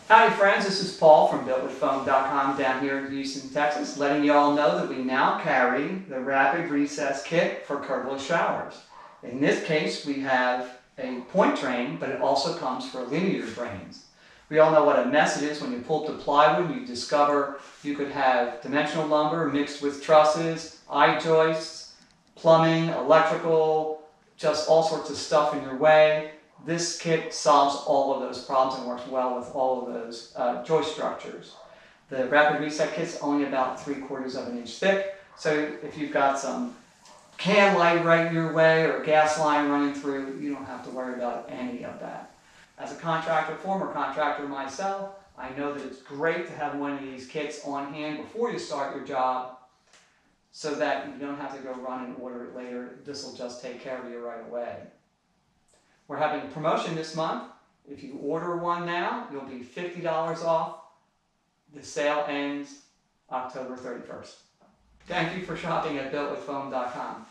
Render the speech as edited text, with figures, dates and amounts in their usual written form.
Howdy friends, this is Paul from BuiltWithFoam.com down here in Houston, Texas, letting you all know that we now carry the Rapid Recess Kit for curbless showers. In this case, we have a point drain, but it also comes for linear drains. We all know what a mess it is when you pull up the plywood and you discover you could have dimensional lumber mixed with trusses, I-joists, plumbing, electrical, just all sorts of stuff in your way. This kit solves all of those problems and works well with all of those joist structures. The Rapid Reset Kit's only about 3/4 of an inch thick, so if you've got some can light right in your way or a gas line running through, you don't have to worry about any of that. As a contractor, former contractor myself, I know that it's great to have one of these kits on hand before you start your job so that you don't have to go run and order it later. This will just take care of you right away. We're having a promotion this month. If you order one now, you'll be $50 off. The sale ends October 31st. Thank you for shopping at BuiltWithFoam.com.